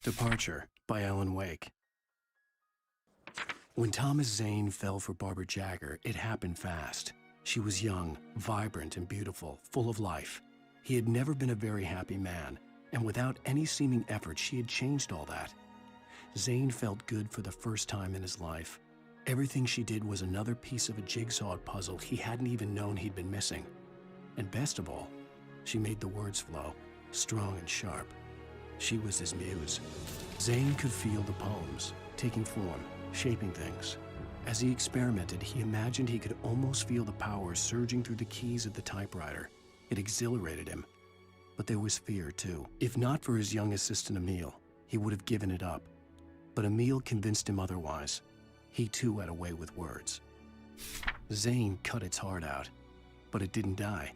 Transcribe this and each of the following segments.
Departure by Ellen Wake. When Thomas Zane fell for Barbara Jagger, it happened fast. She was young, vibrant, and beautiful, full of life. He had never been a very happy man, and without any seeming effort, she had changed all that. Zane felt good for the first time in his life. Everything she did was another piece of a jigsaw puzzle he hadn't even known he'd been missing. And best of all, she made the words flow, strong and sharp. She was his muse. Zane could feel the poems, taking form, shaping things. As he experimented, he imagined he could almost feel the power surging through the keys of the typewriter. It exhilarated him. But there was fear, too. If not for his young assistant Emile, he would have given it up. But Emile convinced him otherwise. He, too, had a way with words. Zane cut its heart out, but it didn't die.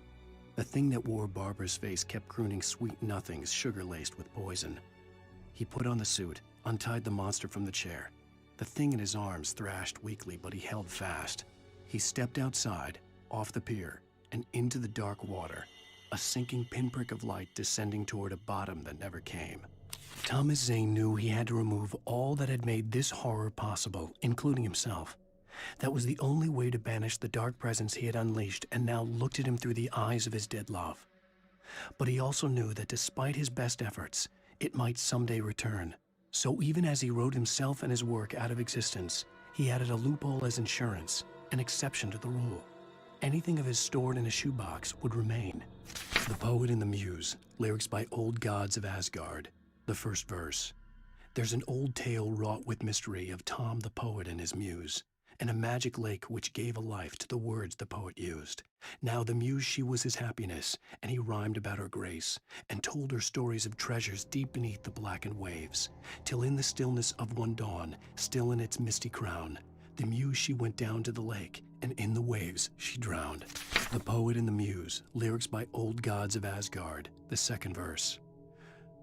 The thing that wore Barbara's face kept crooning sweet nothings sugar-laced with poison. He put on the suit, untied the monster from the chair. The thing in his arms thrashed weakly, but he held fast. He stepped outside, off the pier, and into the dark water, a sinking pinprick of light descending toward a bottom that never came. Thomas Zane knew he had to remove all that had made this horror possible, including himself. That was the only way to banish the dark presence he had unleashed and now looked at him through the eyes of his dead love. But he also knew that despite his best efforts, it might someday return. So even as he wrote himself and his work out of existence, he added a loophole as insurance, an exception to the rule. Anything of his stored in a shoebox would remain. The Poet and the Muse, lyrics by Old Gods of Asgard. The first verse. There's an old tale wrought with mystery of Tom the poet and his muse, and a magic lake which gave a life to the words the poet used. Now the muse, she was his happiness, and he rhymed about her grace, and told her stories of treasures deep beneath the blackened waves, till in the stillness of one dawn, still in its misty crown, the muse she went down to the lake, and in the waves she drowned. The Poet and the Muse, lyrics by Old Gods of Asgard, the second verse.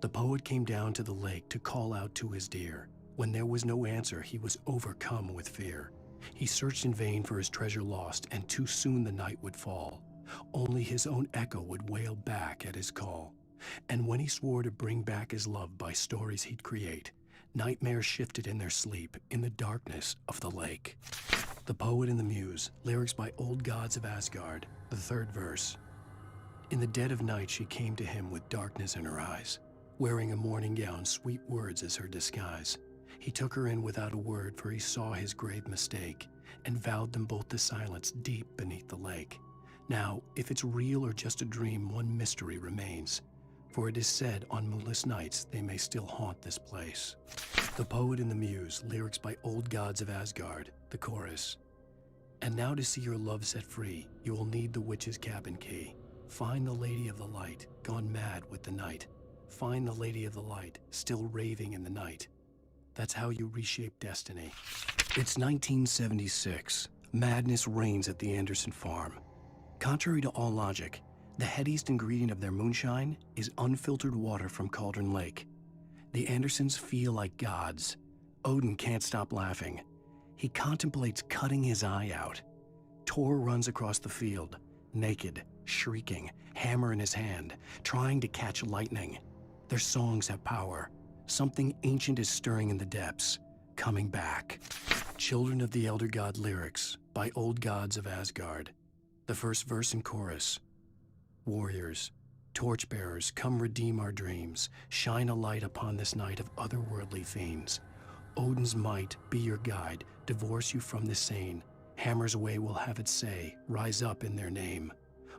The poet came down to the lake to call out to his dear. When there was no answer, he was overcome with fear. He searched in vain for his treasure lost, and too soon the night would fall. Only his own echo would wail back at his call. And when he swore to bring back his love by stories he'd create, nightmares shifted in their sleep in the darkness of the lake. The Poet and the Muse, lyrics by Old Gods of Asgard, the third verse. In the dead of night she came to him with darkness in her eyes, wearing a morning gown, sweet words as her disguise. He took her in without a word, for he saw his grave mistake, and vowed them both to silence deep beneath the lake. Now, if it's real or just a dream, one mystery remains, for it is said on moonless nights they may still haunt this place. The Poet and the Muse, lyrics by Old Gods of Asgard, the chorus. And now to see your love set free, you will need the witch's cabin key. Find the Lady of the Light, gone mad with the night. Find the Lady of the Light, still raving in the night. That's how you reshape destiny. It's 1976. Madness reigns at the Anderson farm. Contrary to all logic, the headiest ingredient of their moonshine is unfiltered water from Cauldron Lake. The Andersons feel like gods. Odin can't stop laughing. He contemplates cutting his eye out. Tor runs across the field, naked, shrieking, hammer in his hand, trying to catch lightning. Their songs have power. Something ancient is stirring in the depths, coming back. Children of the Elder God lyrics by Old Gods of Asgard. The first verse and chorus. Warriors, torchbearers, come redeem our dreams. Shine a light upon this night of otherworldly fiends. Odin's might be your guide, divorce you from the sane. Hammer's way will have its say, rise up in their name.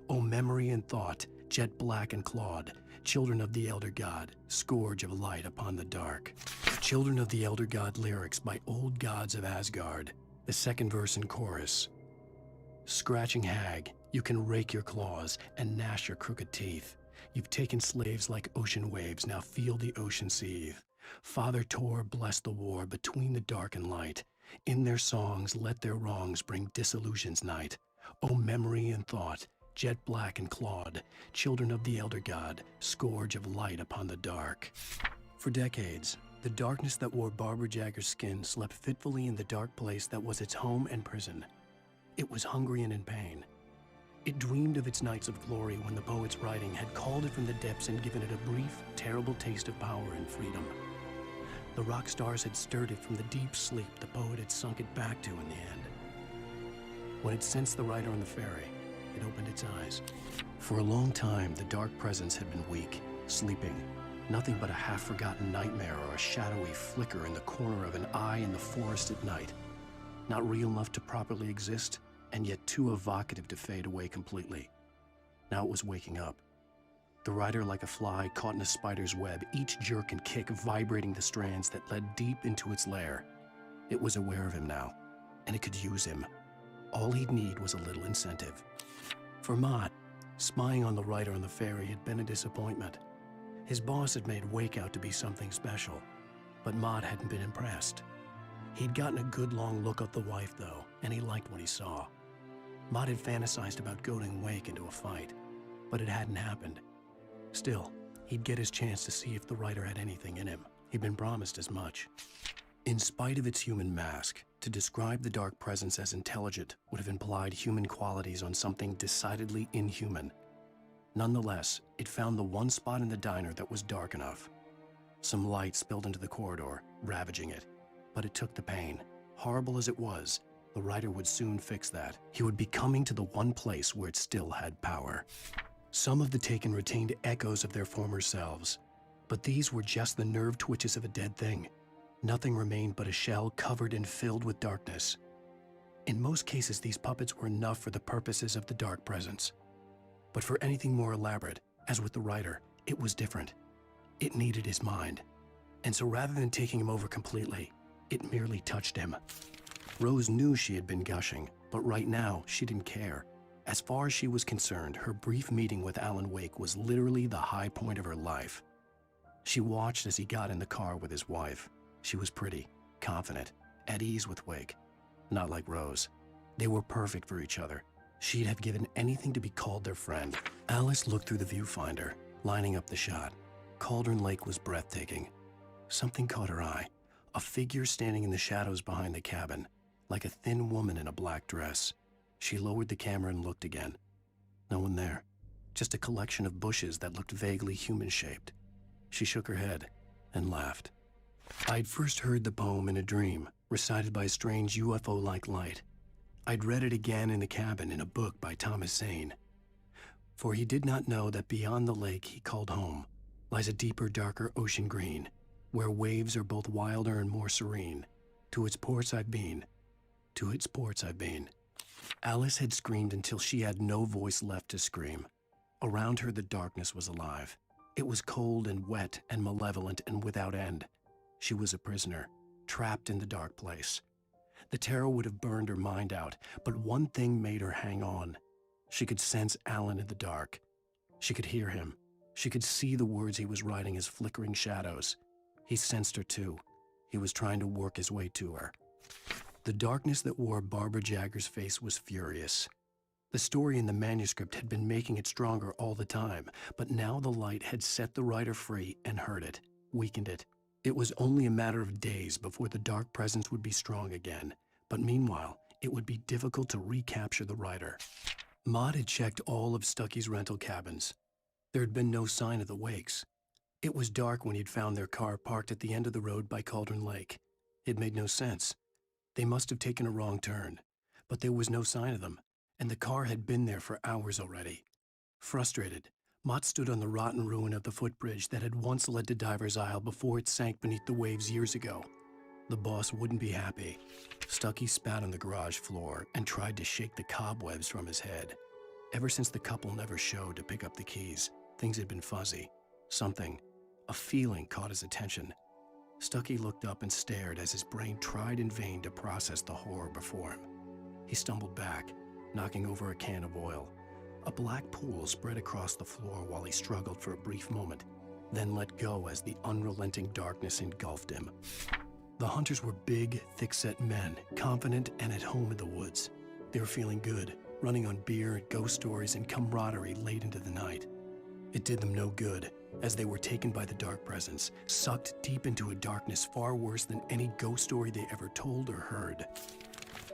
O memory and thought, jet black and clawed, children of the Elder God, scourge of light upon the dark. Children of the Elder God lyrics by Old Gods of Asgard, the second verse and chorus. Scratching hag, you can rake your claws and gnash your crooked teeth. You've taken slaves like ocean waves, now feel the ocean seethe. Father Tor bless the war between the dark and light. In their songs let their wrongs bring disillusion's night. O memory and thought, jet black and clawed, children of the Elder God, scourge of light upon the dark. For decades, the darkness that wore Barbara Jagger's skin slept fitfully in the dark place that was its home and prison. It was hungry and in pain. It dreamed of its nights of glory when the poet's writing had called it from the depths and given it a brief, terrible taste of power and freedom. The rock stars had stirred it from the deep sleep the poet had sunk it back to in the end. When it sensed the rider on the ferry, it opened its eyes. For a long time, the dark presence had been weak, sleeping, nothing but a half-forgotten nightmare or a shadowy flicker in the corner of an eye in the forest at night. Not real enough to properly exist, and yet too evocative to fade away completely. Now it was waking up. The rider like a fly caught in a spider's web, each jerk and kick vibrating the strands that led deep into its lair. It was aware of him now, and it could use him. All he'd need was a little incentive. For Mott, spying on the rider on the ferry had been a disappointment. His boss had made Wake out to be something special, but Mott hadn't been impressed. He'd gotten a good long look at the wife, though, and he liked what he saw. Mott had fantasized about goading Wake into a fight, but it hadn't happened. Still, he'd get his chance to see if the rider had anything in him. He'd been promised as much. In spite of its human mask, to describe the dark presence as intelligent would have implied human qualities on something decidedly inhuman. Nonetheless, it found the one spot in the diner that was dark enough. Some light spilled into the corridor, ravaging it. But it took the pain. Horrible as it was, the rider would soon fix that. He would be coming to the one place where it still had power. Some of the Taken retained echoes of their former selves, but these were just the nerve twitches of a dead thing. Nothing remained but a shell covered and filled with darkness. In most cases, these puppets were enough for the purposes of the dark presence. But for anything more elaborate, as with the rider, it was different. It needed his mind. And so rather than taking him over completely, it merely touched him. Rose knew she had been gushing, but right now she didn't care. As far as she was concerned, her brief meeting with Alan Wake was literally the high point of her life. She watched as he got in the car with his wife. She was pretty, confident, at ease with Wake. Not like Rose. They were perfect for each other. She'd have given anything to be called their friend. Alice looked through the viewfinder, lining up the shot. Cauldron Lake was breathtaking. Something caught her eye. A figure standing in the shadows behind the cabin, like a thin woman in a black dress. She lowered the camera and looked again. No one there. Just a collection of bushes that looked vaguely human-shaped. She shook her head and laughed. I'd first heard the poem in a dream, recited by a strange UFO-like light. I'd read it again in the cabin in a book by Thomas Zane. For he did not know that beyond the lake he called home lies a deeper, darker ocean green, where waves are both wilder and more serene. To its ports I've been. To its ports I've been. Alice had screamed until she had no voice left to scream. Around her the darkness was alive. It was cold and wet and malevolent and without end. She was a prisoner, trapped in the dark place. The terror would have burned her mind out, but one thing made her hang on. She could sense Alan in the dark. She could hear him. She could see the words he was writing as flickering shadows. He sensed her too. He was trying to work his way to her. The darkness that wore Barbara Jagger's face was furious. The story in the manuscript had been making it stronger all the time, but now the light had set the writer free and hurt it, weakened it. It was only a matter of days before the dark presence would be strong again, but meanwhile, it would be difficult to recapture the writer. Mott had checked all of Stucky's rental cabins. There had been no sign of the Wakes. It was dark when he'd found their car parked at the end of the road by Cauldron Lake. It made no sense. They must have taken a wrong turn, but there was no sign of them, and the car had been there for hours already. Frustrated, Mott stood on the rotten ruin of the footbridge that had once led to Diver's Isle before it sank beneath the waves years ago. The boss wouldn't be happy. Stucky spat on the garage floor and tried to shake the cobwebs from his head. Ever since the couple never showed to pick up the keys, things had been fuzzy. Something, a feeling caught his attention. Stucky looked up and stared as his brain tried in vain to process the horror before him. He stumbled back, knocking over a can of oil. A black pool spread across the floor while he struggled for a brief moment, then let go as the unrelenting darkness engulfed him. The hunters were big, thick-set men, confident and at home in the woods. They were feeling good, running on beer, ghost stories, and camaraderie late into the night. It did them no good, as they were taken by the dark presence, sucked deep into a darkness far worse than any ghost story they ever told or heard.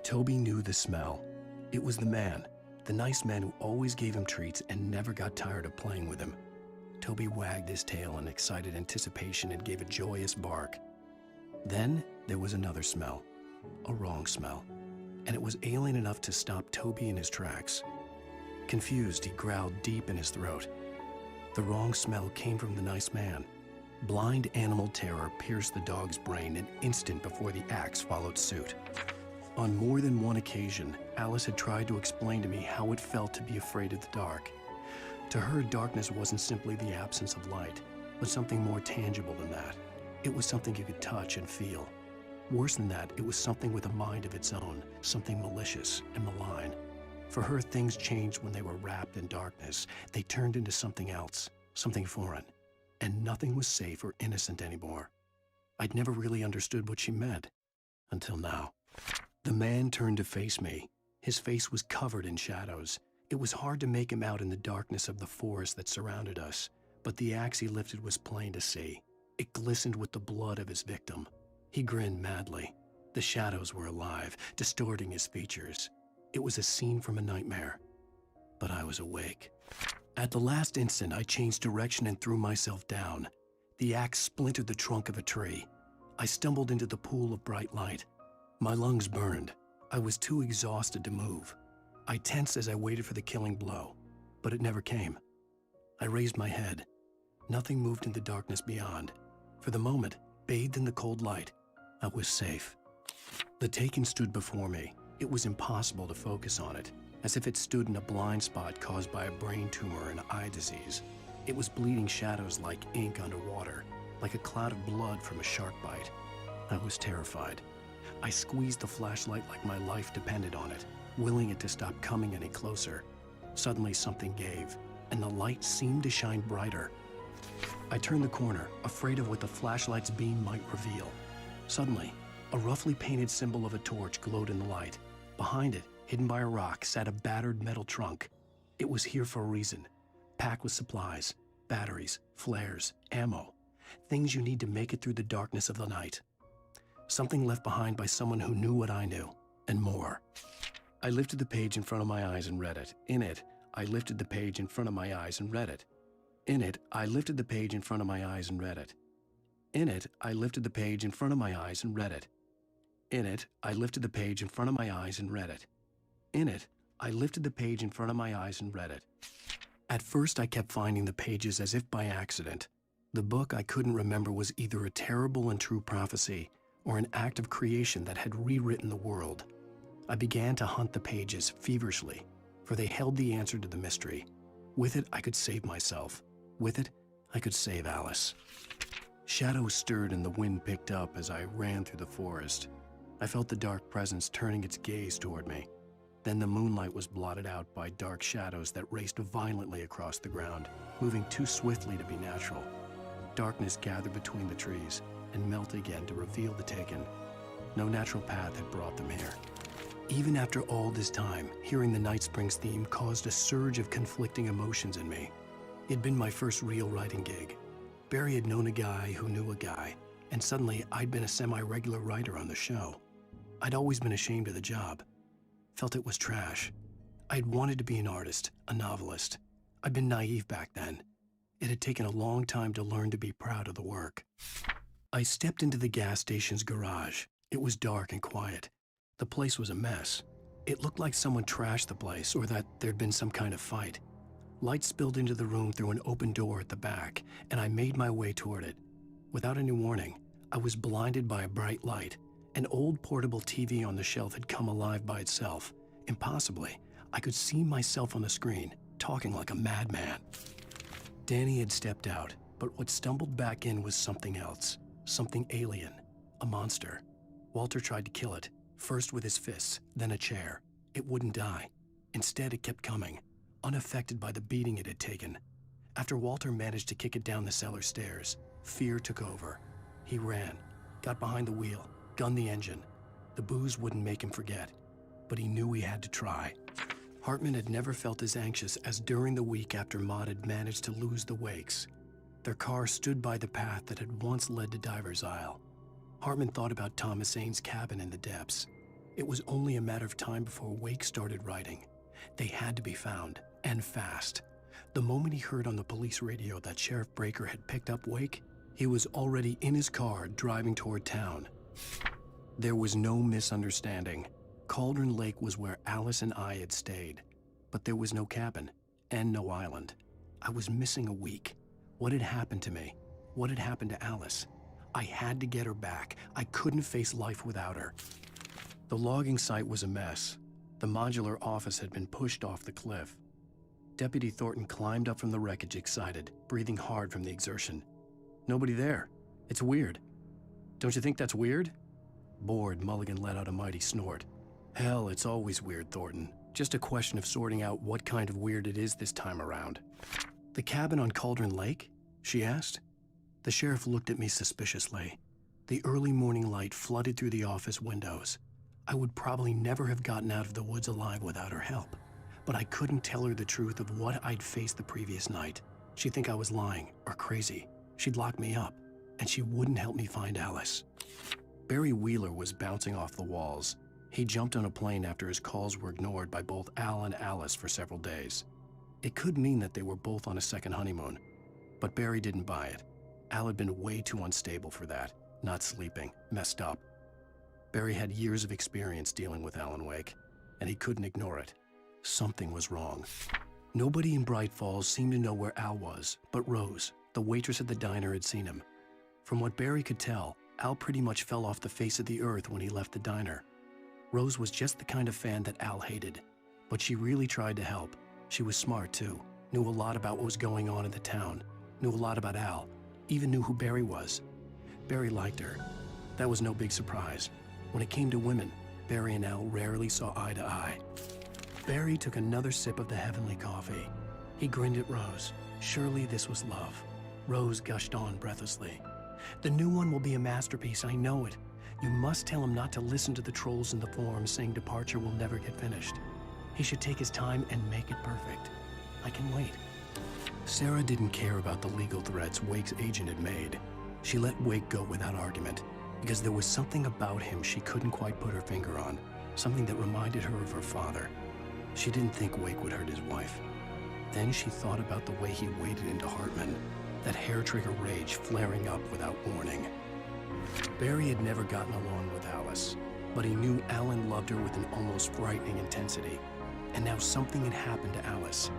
Toby knew the smell. It was the man, the nice man who always gave him treats and never got tired of playing with him. Toby wagged his tail in excited anticipation and gave a joyous bark. Then there was another smell, a wrong smell, and it was alien enough to stop Toby in his tracks. Confused, he growled deep in his throat. The wrong smell came from the nice man. Blind animal terror pierced the dog's brain an instant before the axe followed suit. On more than one occasion, Alice had tried to explain to me how it felt to be afraid of the dark. To her, darkness wasn't simply the absence of light, but something more tangible than that. It was something you could touch and feel. Worse than that, it was something with a mind of its own, something malicious and malign. For her, things changed when they were wrapped in darkness. They turned into something else, something foreign, and nothing was safe or innocent anymore. I'd never really understood what she meant, until now. The man turned to face me. His face was covered in shadows. It was hard to make him out in the darkness of the forest that surrounded us, but the axe he lifted was plain to see. It glistened with the blood of his victim. He grinned madly. The shadows were alive, distorting his features. It was a scene from a nightmare, but I was awake. At the last instant, I changed direction and threw myself down. The axe splintered the trunk of a tree. I stumbled into the pool of bright light. My lungs burned. I was too exhausted to move. I tensed as I waited for the killing blow, but it never came. I raised my head. Nothing moved in the darkness beyond. For the moment, bathed in the cold light, I was safe. The Taken stood before me. It was impossible to focus on it, as if it stood in a blind spot caused by a brain tumor and eye disease. It was bleeding shadows like ink underwater, like a cloud of blood from a shark bite. I was terrified. I squeezed the flashlight like my life depended on it, willing it to stop coming any closer. Suddenly something gave, and the light seemed to shine brighter. I turned the corner, afraid of what the flashlight's beam might reveal. Suddenly, a roughly painted symbol of a torch glowed in the light. Behind it, hidden by a rock, sat a battered metal trunk. It was here for a reason, packed with supplies, batteries, flares, ammo, things you need to make it through the darkness of the night. Something left behind by someone who knew what I knew, and more. I lifted the page in front of my eyes and read it. In it, I lifted the page in front of my eyes and read it. In it, I lifted the page in front of my eyes and read it. In it, I lifted the page in front of my eyes and read it. In it, I lifted the page in front of my eyes and read it. In it, I lifted the page in front of my eyes and read it. At first, I kept finding the pages as if by accident. The book I couldn't remember was either a terrible and true prophecy or an act of creation that had rewritten the world. I began to hunt the pages feverishly, for they held the answer to the mystery. With it, I could save myself. With it, I could save Alice. Shadows stirred and the wind picked up as I ran through the forest. I felt the dark presence turning its gaze toward me. Then the moonlight was blotted out by dark shadows that raced violently across the ground, moving too swiftly to be natural. Darkness gathered between the trees and melted again to reveal the Taken. No natural path had brought them here. Even after all this time, hearing the Night Springs theme caused a surge of conflicting emotions in me. It'd been my first real writing gig. Barry had known a guy who knew a guy, and suddenly I'd been a semi-regular writer on the show. I'd always been ashamed of the job. Felt it was trash. I'd wanted to be an artist, a novelist. I'd been naive back then. It had taken a long time to learn to be proud of the work. I stepped into the gas station's garage. It was dark and quiet. The place was a mess. It looked like someone trashed the place or that there'd been some kind of fight. Light spilled into the room through an open door at the back, and I made my way toward it. Without any warning, I was blinded by a bright light. An old portable TV on the shelf had come alive by itself. Impossibly, I could see myself on the screen, talking like a madman. Danny had stepped out, but what stumbled back in was something else. Something alien. A monster. Walter tried to kill it, first with his fists, then a chair. It wouldn't die. Instead, it kept coming, unaffected by the beating it had taken. After Walter managed to kick it down the cellar stairs, fear took over. He ran, got behind the wheel, gunned the engine. The booze wouldn't make him forget, but he knew he had to try. Hartman had never felt as anxious as during the week after Maud had managed to lose the Wakes. Their car stood by the path that had once led to Diver's Isle. Hartman thought about Thomas Aine's cabin in the depths. It was only a matter of time before Wake started writing. They had to be found, and fast. The moment he heard on the police radio that Sheriff Breaker had picked up Wake, He was already in his car driving toward town. There was no misunderstanding. Cauldron Lake was where Alice and I had stayed, but there was no cabin and no island. I was missing a week. What had happened to me? What had happened to Alice? I had to get her back. I couldn't face life without her. The logging site was a mess. The modular office had been pushed off the cliff. Deputy Thornton climbed up from the wreckage excited, breathing hard from the exertion. Nobody there. It's weird. Don't you think that's weird? Bored, Mulligan let out a mighty snort. Hell, it's always weird, Thornton. Just a question of sorting out what kind of weird it is this time around. The cabin on Cauldron Lake? She asked. The sheriff looked at me suspiciously. The early morning light flooded through the office windows. I would probably never have gotten out of the woods alive without her help, but I couldn't tell her the truth of what I'd faced the previous night. She'd think I was lying or crazy. She'd lock me up, and she wouldn't help me find Alice. Barry Wheeler was bouncing off the walls. He jumped on a plane after his calls were ignored by both Al and Alice for several days. It could mean that they were both on a second honeymoon, but Barry didn't buy it. Al had been way too unstable for that, not sleeping, messed up. Barry had years of experience dealing with Alan Wake, and he couldn't ignore it. Something was wrong. Nobody in Bright Falls seemed to know where Al was, but Rose, the waitress at the diner, had seen him. From what Barry could tell, Al pretty much fell off the face of the earth when he left the diner. Rose was just the kind of fan that Al hated, but she really tried to help. She was smart too, knew a lot about what was going on in the town, knew a lot about Al, even knew who Barry was. Barry liked her. That was no big surprise. When it came to women, Barry and Al rarely saw eye to eye. Barry took another sip of the heavenly coffee. He grinned at Rose. Surely this was love. Rose gushed on breathlessly. The new one will be a masterpiece, I know it. You must tell him not to listen to the trolls in the forums saying departure will never get finished. He should take his time and make it perfect. I can wait. Sarah didn't care about the legal threats Wake's agent had made. She let Wake go without argument, because there was something about him she couldn't quite put her finger on, something that reminded her of her father. She didn't think Wake would hurt his wife. Then she thought about the way he waded into Hartman, that hair-trigger rage flaring up without warning. Barry had never gotten along with Alice, but he knew Alan loved her with an almost frightening intensity. And now something had happened to Alice.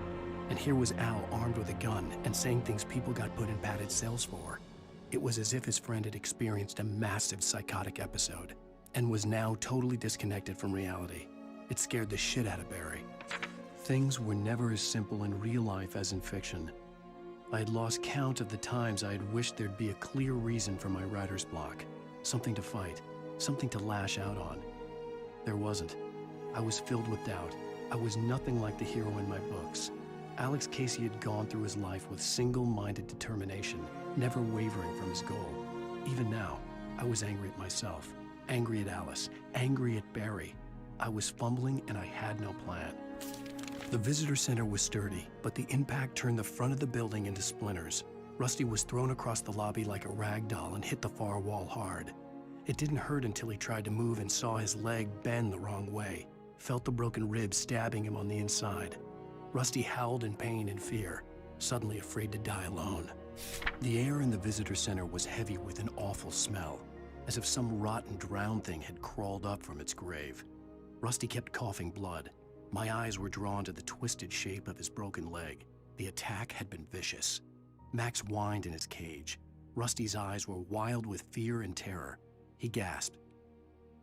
And here was Al armed with a gun and saying things people got put in padded cells for. It was as if his friend had experienced a massive psychotic episode and was now totally disconnected from reality. It scared the shit out of Barry. Things were never as simple in real life as in fiction. I had lost count of the times I had wished there'd be a clear reason for my writer's block, something to fight, something to lash out on. There wasn't. I was filled with doubt. I was nothing like the hero in my books. Alex Casey had gone through his life with single-minded determination, never wavering from his goal. Even now, I was angry at myself, angry at Alice, angry at Barry. I was fumbling and I had no plan. The visitor center was sturdy, but the impact turned the front of the building into splinters. Rusty was thrown across the lobby like a rag doll and hit the far wall hard. It didn't hurt until he tried to move and saw his leg bend the wrong way, felt the broken rib stabbing him on the inside. Rusty howled in pain and fear, suddenly afraid to die alone. The air in the visitor center was heavy with an awful smell, as if some rotten drowned thing had crawled up from its grave. Rusty kept coughing blood. My eyes were drawn to the twisted shape of his broken leg. The attack had been vicious. Max whined in his cage. Rusty's eyes were wild with fear and terror. He gasped.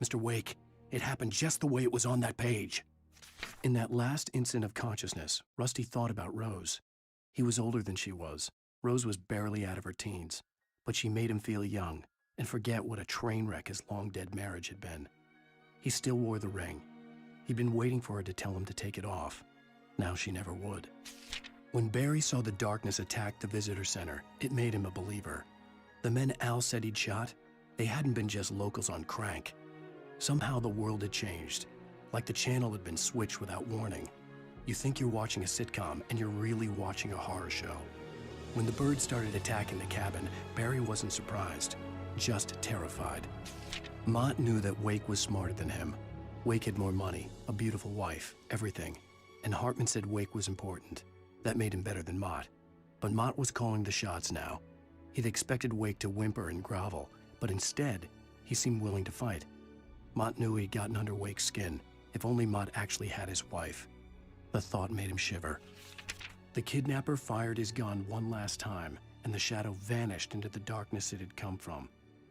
"Mr. Wake, it happened just the way it was on that page." In that last instant of consciousness, Rusty thought about Rose. He was older than she was. Rose was barely out of her teens, but she made him feel young and forget what a train wreck his long-dead marriage had been. He still wore the ring. He'd been waiting for her to tell him to take it off. Now she never would. When Barry saw the darkness attack the visitor center, it made him a believer. The men Al said he'd shot, they hadn't been just locals on crank. Somehow the world had changed, like the channel had been switched without warning. You think you're watching a sitcom, and you're really watching a horror show. When the birds started attacking the cabin, Barry wasn't surprised, just terrified. Mott knew that Wake was smarter than him. Wake had more money, a beautiful wife, everything. And Hartman said Wake was important. That made him better than Mott. But Mott was calling the shots now. He'd expected Wake to whimper and grovel, but instead, he seemed willing to fight. Mott knew he'd gotten under Wake's skin. If only Mott actually had his wife. The thought made him shiver. The kidnapper fired his gun one last time, and the shadow vanished into the darkness it had come from.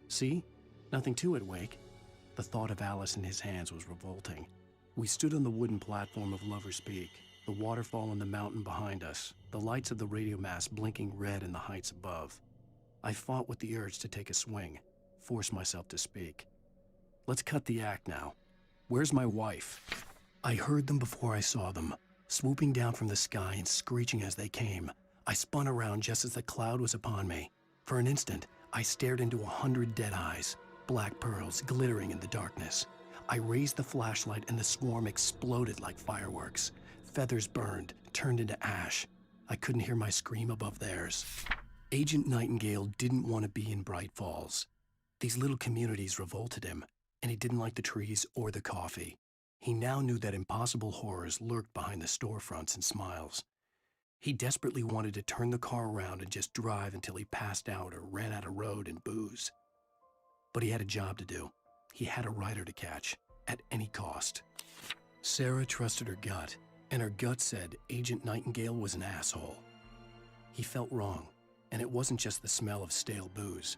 See? Nothing to it, Wake. The thought of Alice in his hands was revolting. We stood on the wooden platform of Lover's Peak, the waterfall and the mountain behind us, the lights of the radio mast blinking red in the heights above. I fought with the urge to take a swing, force myself to speak. Let's cut the act now. Where's my wife? I heard them before I saw them, swooping down from the sky and screeching as they came. I spun around just as the cloud was upon me. For an instant, I stared into 100 dead eyes, black pearls glittering in the darkness. I raised the flashlight and the swarm exploded like fireworks. Feathers burned, turned into ash. I couldn't hear my scream above theirs. Agent Nightingale didn't want to be in Bright Falls. These little communities revolted him, and he didn't like the trees or the coffee. He now knew that impossible horrors lurked behind the storefronts and smiles. He desperately wanted to turn the car around and just drive until he passed out or ran out of road and booze. But he had a job to do. He had a rider to catch, at any cost. Sarah trusted her gut, and her gut said Agent Nightingale was an asshole. He felt wrong, and it wasn't just the smell of stale booze.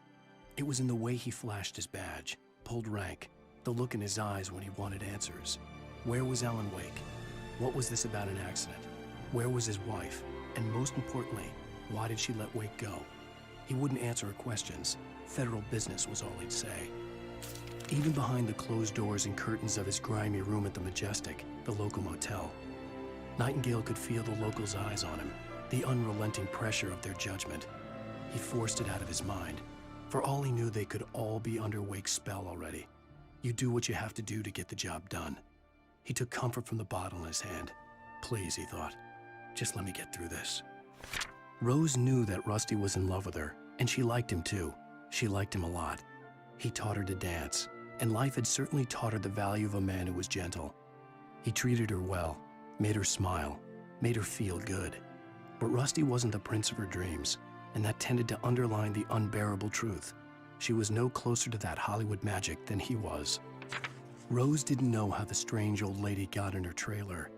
It was in the way he flashed his badge, pulled rank, the look in his eyes when he wanted answers. Where was Alan Wake? What was this about an accident? Where was his wife? And most importantly, why did she let Wake go? He wouldn't answer her questions. Federal business was all he'd say. Even behind the closed doors and curtains of his grimy room at the Majestic, the local motel, Nightingale could feel the locals' eyes on him, the unrelenting pressure of their judgment. He forced it out of his mind. For all he knew, they could all be under Wake's spell already. You do what you have to do to get the job done. He took comfort from the bottle in his hand. Please, he thought, just let me get through this. Rose knew that Rusty was in love with her, and she liked him too. She liked him a lot. He taught her to dance, and life had certainly taught her the value of a man who was gentle. He treated her well, made her smile, made her feel good. But Rusty wasn't the prince of her dreams, and that tended to underline the unbearable truth. She was no closer to that Hollywood magic than he was. Rose didn't know how the strange old lady got in her trailer,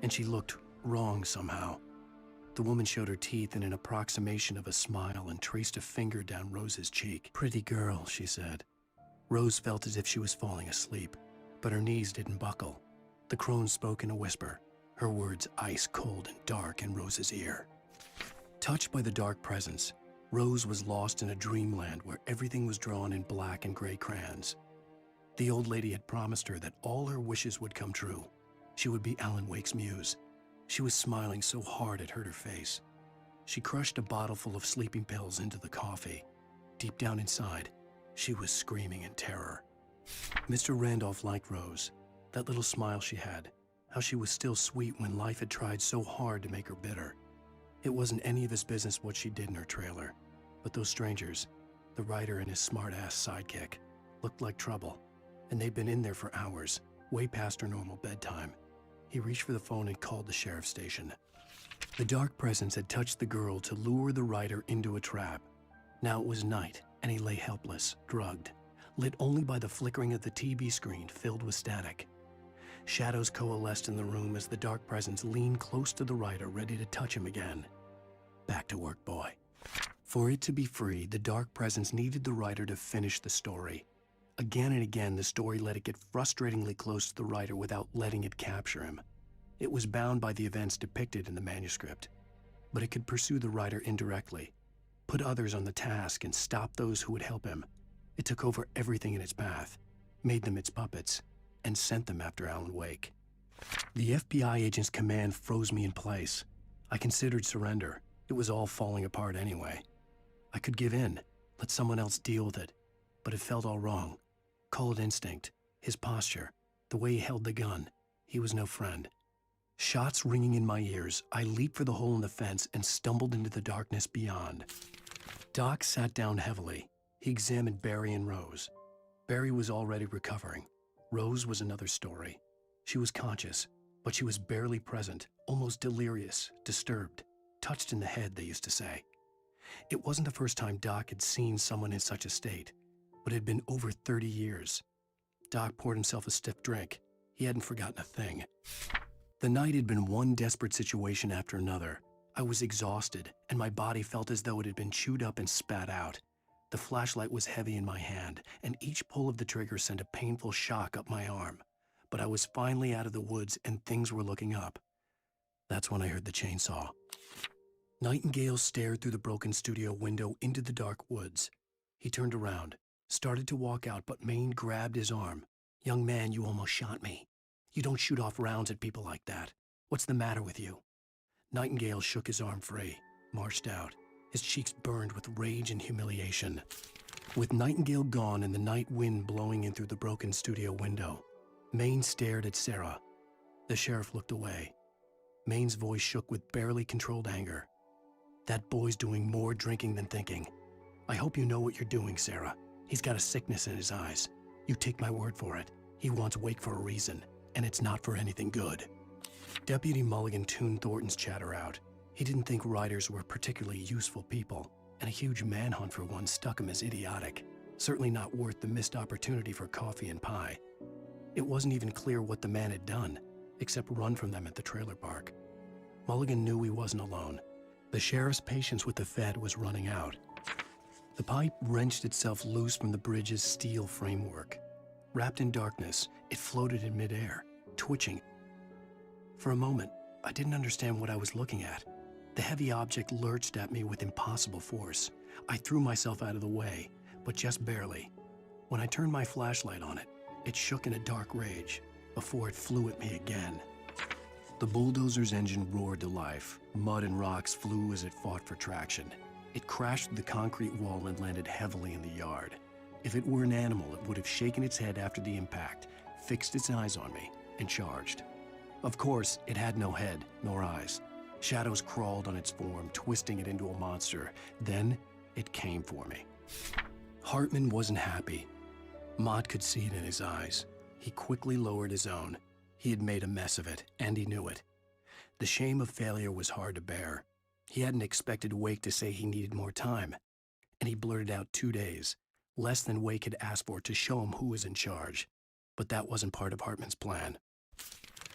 and she looked wrong somehow. The woman showed her teeth in an approximation of a smile and traced a finger down Rose's cheek. "Pretty girl," she said. Rose felt as if she was falling asleep, but her knees didn't buckle. The crone spoke in a whisper, her words ice cold and dark in Rose's ear. Touched by the dark presence, Rose was lost in a dreamland where everything was drawn in black and gray crayons. The old lady had promised her that all her wishes would come true. She would be Alan Wake's muse. She was smiling so hard it hurt her face. She crushed a bottle full of sleeping pills into the coffee. Deep down inside, she was screaming in terror. Mr. Randolph liked Rose. That little smile she had, how she was still sweet when life had tried so hard to make her bitter. It wasn't any of his business what she did in her trailer, but those strangers, the writer and his smart-ass sidekick, looked like trouble, and they'd been in there for hours, way past her normal bedtime. He reached for the phone and called the sheriff's station. The dark presence had touched the girl to lure the writer into a trap. Now it was night, and he lay helpless, drugged, lit only by the flickering of the TV screen filled with static. Shadows coalesced in the room as the dark presence leaned close to the writer, ready to touch him again. Back to work, boy. For it to be free, the dark presence needed the writer to finish the story. Again and again, the story let it get frustratingly close to the writer without letting it capture him. It was bound by the events depicted in the manuscript, but it could pursue the writer indirectly, put others on the task and stop those who would help him. It took over everything in its path, made them its puppets, and sent them after Alan Wake. The FBI agent's command froze me in place. I considered surrender. It was all falling apart anyway. I could give in, let someone else deal with it, but it felt all wrong. Call it instinct, his posture, the way he held the gun. He was no friend. Shots ringing in my ears, I leaped for the hole in the fence and stumbled into the darkness beyond. Doc sat down heavily. He examined Barry and Rose. Barry was already recovering. Rose was another story. She was conscious, but she was barely present, almost delirious, disturbed, touched in the head, they used to say. It wasn't the first time Doc had seen someone in such a state, but it had been over 30 years. Doc poured himself a stiff drink. He hadn't forgotten a thing. The night had been one desperate situation after another. I was exhausted, and my body felt as though it had been chewed up and spat out. The flashlight was heavy in my hand, and each pull of the trigger sent a painful shock up my arm. But I was finally out of the woods, and things were looking up. That's when I heard the chainsaw. Nightingale stared through the broken studio window into the dark woods. He turned around, started to walk out, but Maine grabbed his arm. "Young man, you almost shot me. You don't shoot off rounds at people like that. What's the matter with you?" Nightingale shook his arm free, marched out. His cheeks burned with rage and humiliation. With Nightingale gone and the night wind blowing in through the broken studio window, Maine stared at Sarah. The sheriff looked away. Maine's voice shook with barely controlled anger. "That boy's doing more drinking than thinking. I hope you know what you're doing, Sarah. He's got a sickness in his eyes. You take my word for it. He wants Wake for a reason, and it's not for anything good." Deputy Mulligan tuned Thornton's chatter out. He didn't think writers were particularly useful people, and a huge manhunt for one struck him as idiotic. Certainly not worth the missed opportunity for coffee and pie. It wasn't even clear what the man had done, except run from them at the trailer park. Mulligan knew he wasn't alone. The sheriff's patience with the Fed was running out. The pipe wrenched itself loose from the bridge's steel framework. Wrapped in darkness, it floated in midair, twitching. For a moment, I didn't understand what I was looking at. The heavy object lurched at me with impossible force. I threw myself out of the way, but just barely. When I turned my flashlight on it, it shook in a dark rage before it flew at me again. The bulldozer's engine roared to life. Mud and rocks flew as it fought for traction. It crashed through the concrete wall and landed heavily in the yard. If it were an animal, it would have shaken its head after the impact, fixed its eyes on me, and charged. Of course, it had no head nor eyes. Shadows crawled on its form, twisting it into a monster. Then, it came for me. Hartman wasn't happy. Mott could see it in his eyes. He quickly lowered his own. He had made a mess of it, and he knew it. The shame of failure was hard to bear. He hadn't expected Wake to say he needed more time, and he blurted out 2 days, less than Wake had asked for to show him who was in charge. But that wasn't part of Hartman's plan.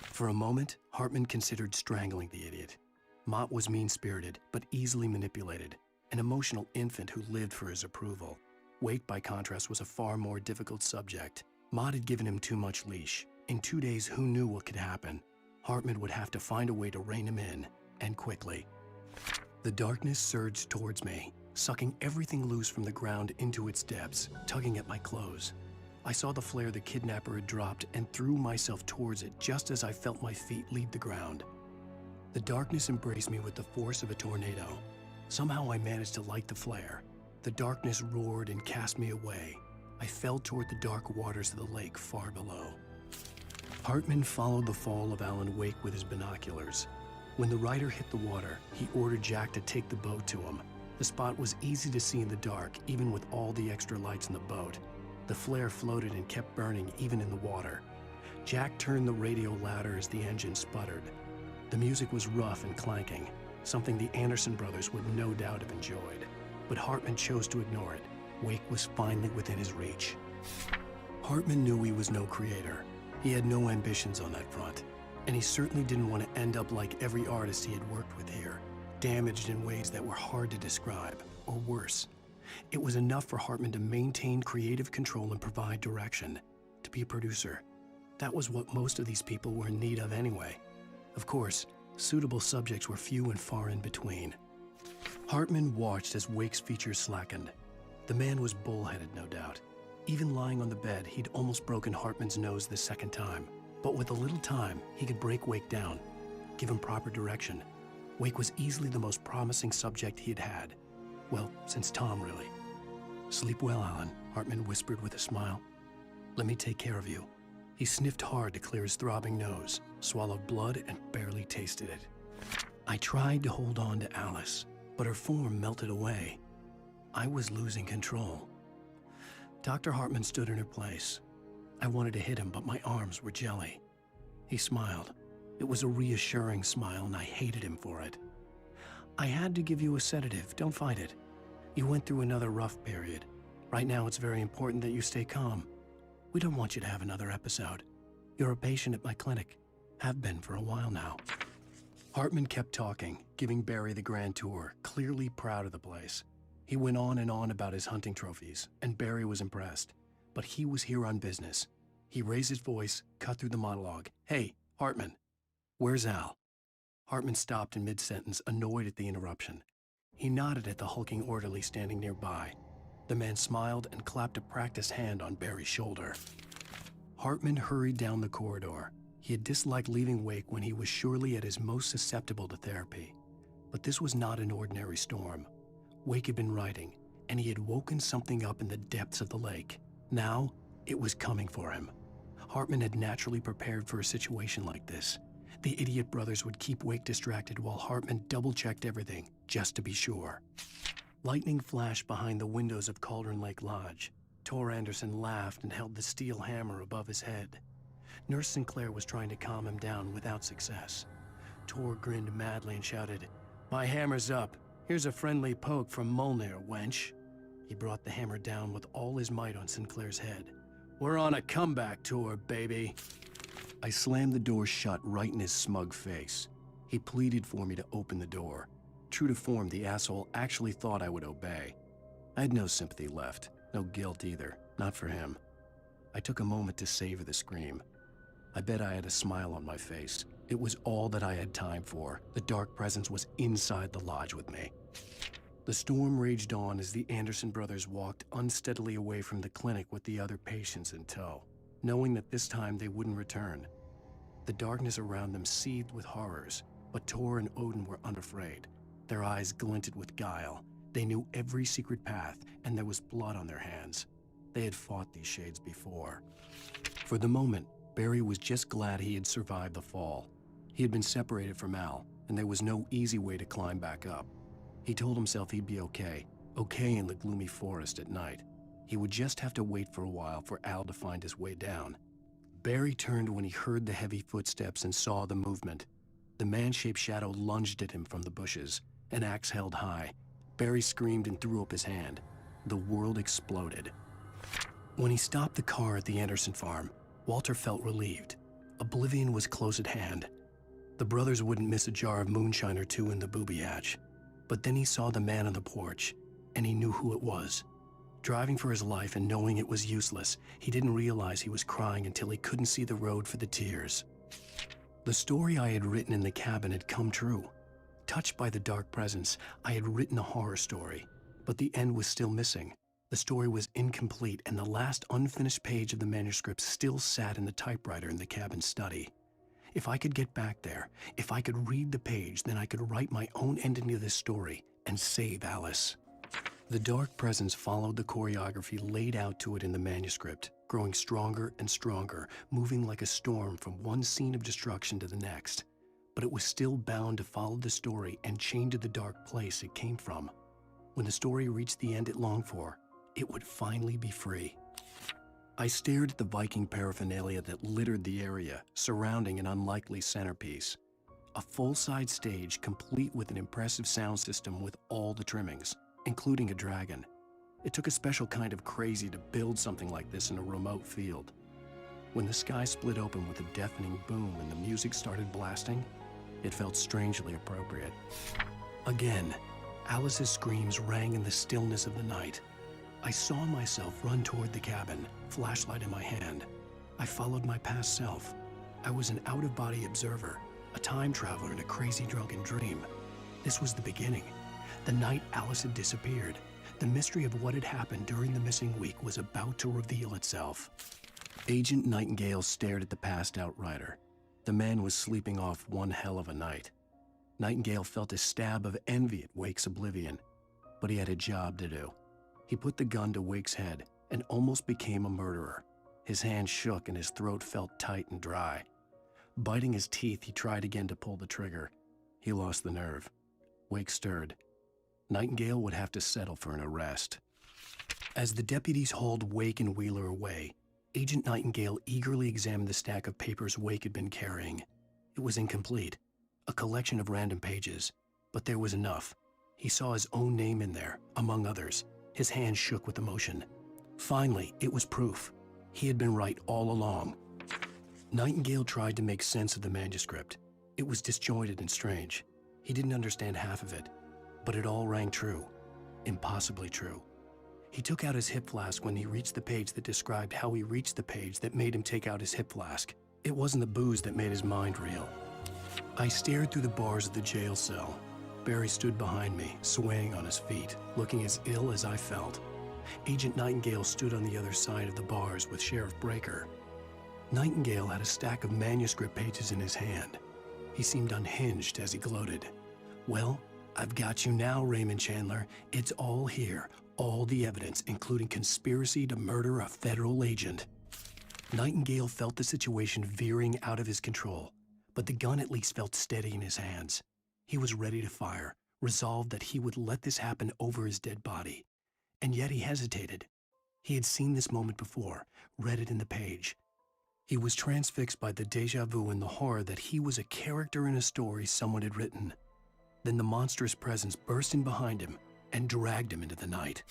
For a moment, Hartman considered strangling the idiot. Mott was mean-spirited, but easily manipulated, an emotional infant who lived for his approval. Wake, by contrast, was a far more difficult subject. Mott had given him too much leash. In 2 days, who knew what could happen? Hartman would have to find a way to rein him in, and quickly. The darkness surged towards me, sucking everything loose from the ground into its depths, tugging at my clothes. I saw the flare the kidnapper had dropped and threw myself towards it just as I felt my feet leave the ground. The darkness embraced me with the force of a tornado. Somehow I managed to light the flare. The darkness roared and cast me away. I fell toward the dark waters of the lake far below. Hartman followed the fall of Alan Wake with his binoculars. When the rider hit the water, he ordered Jack to take the boat to him. The spot was easy to see in the dark, even with all the extra lights in the boat. The flare floated and kept burning even in the water. Jack turned the radio louder as the engine sputtered. The music was rough and clanking, something the Anderson brothers would no doubt have enjoyed. But Hartman chose to ignore it. Wake was finally within his reach. Hartman knew he was no creator. He had no ambitions on that front. And he certainly didn't want to end up like every artist he had worked with here, damaged in ways that were hard to describe, or worse. It was enough for Hartman to maintain creative control and provide direction, to be a producer. That was what most of these people were in need of anyway. Of course, suitable subjects were few and far in between. Hartman watched as Wake's features slackened. The man was bullheaded, no doubt. Even lying on the bed, he'd almost broken Hartman's nose the second time. But with a little time, he could break Wake down, give him proper direction. Wake was easily the most promising subject he had had. Well, since Tom, really. "Sleep well, Alan," Hartman whispered with a smile. "Let me take care of you." He sniffed hard to clear his throbbing nose, swallowed blood, and barely tasted it. I tried to hold on to Alice, but her form melted away. I was losing control. Dr. Hartman stood in her place. I wanted to hit him, but my arms were jelly. He smiled. It was a reassuring smile, and I hated him for it. "I had to give you a sedative. Don't fight it. You went through another rough period. Right now, it's very important that you stay calm. We don't want you to have another episode. You're a patient at my clinic. Have been for a while now. Hartman kept talking, giving Barry the grand tour, clearly proud of the place. He went on and on about his hunting trophies, and Barry was impressed. But he was here on business. He raised his voice, cut through the monologue. Hey, Hartman, where's Al? Hartman stopped in mid-sentence, annoyed at the interruption. He nodded at the hulking orderly standing nearby. The man smiled and clapped a practiced hand on Barry's shoulder. Hartman hurried down the corridor. He had disliked leaving Wake when he was surely at his most susceptible to therapy. But this was not an ordinary storm. Wake had been writing, and he had woken something up in the depths of the lake. Now, it was coming for him. Hartman had naturally prepared for a situation like this. The idiot brothers would keep Wake distracted while Hartman double-checked everything, just to be sure. Lightning flashed behind the windows of Cauldron Lake Lodge. Tor Anderson laughed and held the steel hammer above his head. Nurse Sinclair was trying to calm him down without success. Tor grinned madly and shouted, "My hammer's up. Here's a friendly poke from Molnir, wench." He brought the hammer down with all his might on Sinclair's head. "We're on a comeback tour, baby." I slammed the door shut right in his smug face. He pleaded for me to open the door. True to form, the asshole actually thought I would obey. I had no sympathy left, no guilt either, not for him. I took a moment to savor the scream. I bet I had a smile on my face. It was all that I had time for. The dark presence was inside the lodge with me. The storm raged on as the Anderson brothers walked unsteadily away from the clinic with the other patients in tow, knowing that this time they wouldn't return. The darkness around them seethed with horrors, but Tor and Odin were unafraid. Their eyes glinted with guile. They knew every secret path, and there was blood on their hands. They had fought these shades before. For the moment, Barry was just glad he had survived the fall. He had been separated from Al, and there was no easy way to climb back up. He told himself he'd be okay in the gloomy forest at night. He would just have to wait for a while for Al to find his way down. Barry turned when he heard the heavy footsteps and saw the movement. The man-shaped shadow lunged at him from the bushes, an axe held high. Barry screamed and threw up his hand. The world exploded. When he stopped the car at the Anderson farm, Walter felt relieved. Oblivion was close at hand. The brothers wouldn't miss a jar of moonshine or two in the booby hatch. But then he saw the man on the porch, and he knew who it was. Driving for his life and knowing it was useless, he didn't realize he was crying until he couldn't see the road for the tears. The story I had written in the cabin had come true. Touched by the dark presence, I had written a horror story, but the end was still missing. The story was incomplete, and the last unfinished page of the manuscript still sat in the typewriter in the cabin study. If I could get back there, if I could read the page, then I could write my own ending to this story and save Alice. The dark presence followed the choreography laid out to it in the manuscript, growing stronger and stronger, moving like a storm from one scene of destruction to the next. But it was still bound to follow the story and chained to the dark place it came from. When the story reached the end it longed for, it would finally be free. I stared at the Viking paraphernalia that littered the area, surrounding an unlikely centerpiece. A full-size stage complete with an impressive sound system with all the trimmings, including a dragon. It took a special kind of crazy to build something like this in a remote field. When the sky split open with a deafening boom and the music started blasting, it felt strangely appropriate. Again, Alice's screams rang in the stillness of the night. I saw myself run toward the cabin, flashlight in my hand. I followed my past self. I was an out-of-body observer, a time traveler in a crazy drunken dream. This was the beginning. The night Alice had disappeared. The mystery of what had happened during the missing week was about to reveal itself. Agent Nightingale stared at the passed-out rider. The man was sleeping off one hell of a night. Nightingale felt a stab of envy at Wake's oblivion, but he had a job to do. He put the gun to Wake's head and almost became a murderer. His hand shook and his throat felt tight and dry. Biting his teeth, he tried again to pull the trigger. He lost the nerve. Wake stirred. Nightingale would have to settle for an arrest. As the deputies hauled Wake and Wheeler away, Agent Nightingale eagerly examined the stack of papers Wake had been carrying. It was incomplete, a collection of random pages, but there was enough. He saw his own name in there, among others. His hand shook with emotion. Finally, it was proof. He had been right all along. Nightingale tried to make sense of the manuscript. It was disjointed and strange. He didn't understand half of it, but it all rang true. Impossibly true. He took out his hip flask when he reached the page that described how he reached the page that made him take out his hip flask. It wasn't the booze that made his mind reel. I stared through the bars of the jail cell. Barry stood behind me, swaying on his feet, looking as ill as I felt. Agent Nightingale stood on the other side of the bars with Sheriff Breaker. Nightingale had a stack of manuscript pages in his hand. He seemed unhinged as he gloated. "Well, I've got you now, Raymond Chandler. It's all here. All the evidence, including conspiracy to murder a federal agent." Nightingale felt the situation veering out of his control, but the gun at least felt steady in his hands. He was ready to fire, resolved that he would let this happen over his dead body. And yet he hesitated. He had seen this moment before, read it in the page. He was transfixed by the déjà vu and the horror that he was a character in a story someone had written. Then the monstrous presence burst in behind him and dragged him into the night.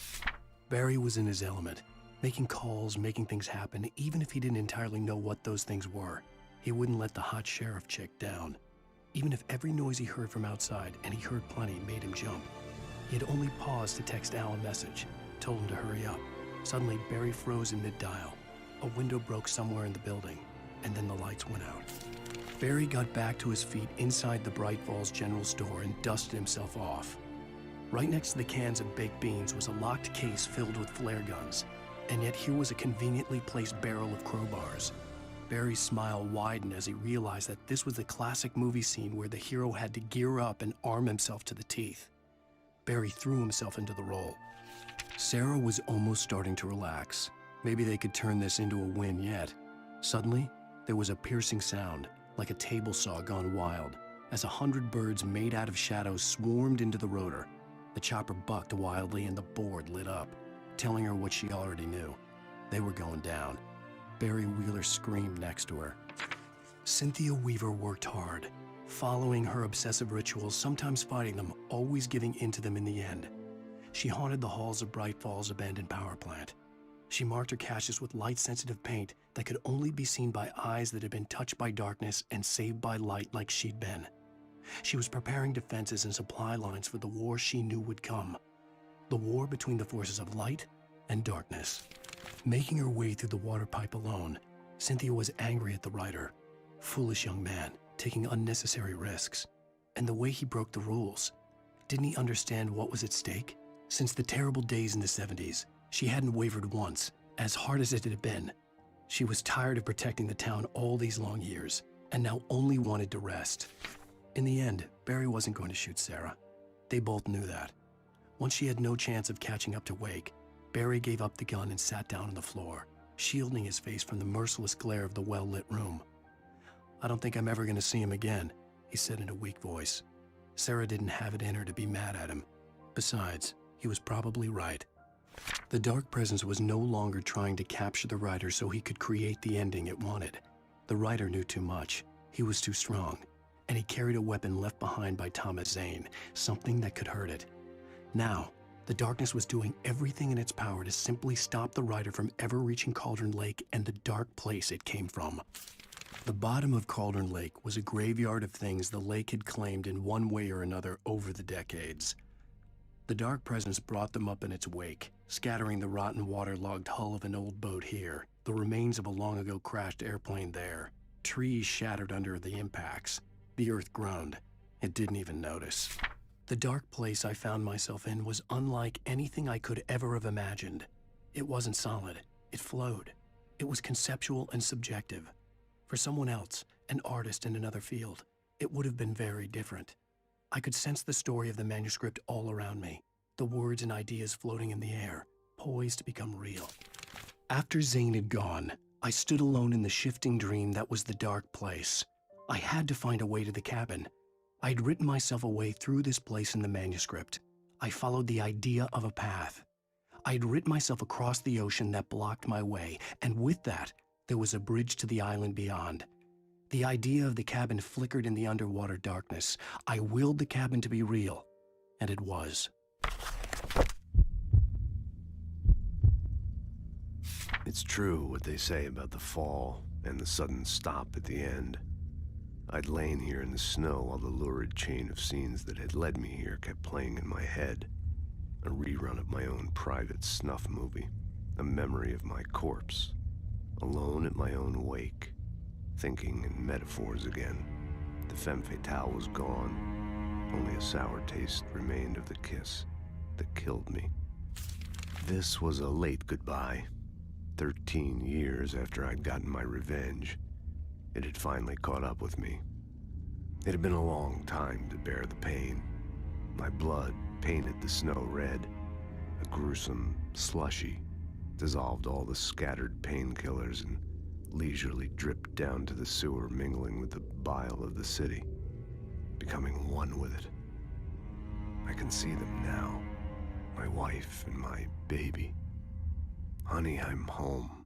Barry was in his element, making calls, making things happen, even if he didn't entirely know what those things were. He wouldn't let the hot sheriff chick down. Even if every noise he heard from outside, and he heard plenty, made him jump. He had only paused to text Al a message, told him to hurry up. Suddenly, Barry froze in mid-dial. A window broke somewhere in the building, and then the lights went out. Barry got back to his feet inside the Bright Falls General Store and dusted himself off. Right next to the cans of baked beans was a locked case filled with flare guns, and yet here was a conveniently placed barrel of crowbars. Barry's smile widened as he realized that this was the classic movie scene where the hero had to gear up and arm himself to the teeth. Barry threw himself into the role. Sarah was almost starting to relax. Maybe they could turn this into a win yet. Suddenly, there was a piercing sound, like a table saw gone wild, as 100 birds made out of shadows swarmed into the rotor. The chopper bucked wildly and the board lit up, telling her what she already knew. They were going down. Barry Wheeler screamed next to her. Cynthia Weaver worked hard, following her obsessive rituals, sometimes fighting them, always giving in to them in the end. She haunted the halls of Bright Falls abandoned power plant. She marked her caches with light-sensitive paint that could only be seen by eyes that had been touched by darkness and saved by light like she'd been. She was preparing defenses and supply lines for the war she knew would come. The war between the forces of light and darkness. Making her way through the water pipe alone, Cynthia was angry at the writer. Foolish young man, taking unnecessary risks. And the way he broke the rules. Didn't he understand what was at stake? Since the terrible days in the 70s, she hadn't wavered once, as hard as it had been. She was tired of protecting the town all these long years, and now only wanted to rest. In the end, Barry wasn't going to shoot Sarah. They both knew that. Once she had no chance of catching up to Wake, Barry gave up the gun and sat down on the floor, shielding his face from the merciless glare of the well-lit room. "I don't think I'm ever going to see him again," he said in a weak voice. Sarah didn't have it in her to be mad at him. Besides, he was probably right. The dark presence was no longer trying to capture the writer so he could create the ending it wanted. The writer knew too much. He was too strong. And he carried a weapon left behind by Thomas Zane, something that could hurt it. Now, the darkness was doing everything in its power to simply stop the writer from ever reaching Cauldron Lake and the dark place it came from. The bottom of Cauldron Lake was a graveyard of things the lake had claimed in one way or another over the decades. The dark presence brought them up in its wake, scattering the rotten waterlogged hull of an old boat here, the remains of a long-ago crashed airplane there, trees shattered under the impacts. The earth groaned. It didn't even notice. The dark place I found myself in was unlike anything I could ever have imagined. It wasn't solid. It flowed. It was conceptual and subjective. For someone else, an artist in another field, it would have been very different. I could sense the story of the manuscript all around me, the words and ideas floating in the air, poised to become real. After Zane had gone, I stood alone in the shifting dream that was the dark place. I had to find a way to the cabin. I'd written myself a way through this place in the manuscript. I followed the idea of a path. I'd written myself across the ocean that blocked my way, and with that, there was a bridge to the island beyond. The idea of the cabin flickered in the underwater darkness. I willed the cabin to be real. And it was. It's true what they say about the fall and the sudden stop at the end. I'd lain here in the snow while the lurid chain of scenes that had led me here kept playing in my head. A rerun of my own private snuff movie. A memory of my corpse. Alone at my own wake. Thinking in metaphors again. The femme fatale was gone. Only a sour taste remained of the kiss that killed me. This was a late goodbye. 13 years after I'd gotten my revenge. It had finally caught up with me. It had been a long time to bear the pain. My blood painted the snow red. A gruesome slushy dissolved all the scattered painkillers and leisurely dripped down to the sewer, mingling with the bile of the city, becoming one with it. I can see them now, my wife and my baby. Honey, I'm home.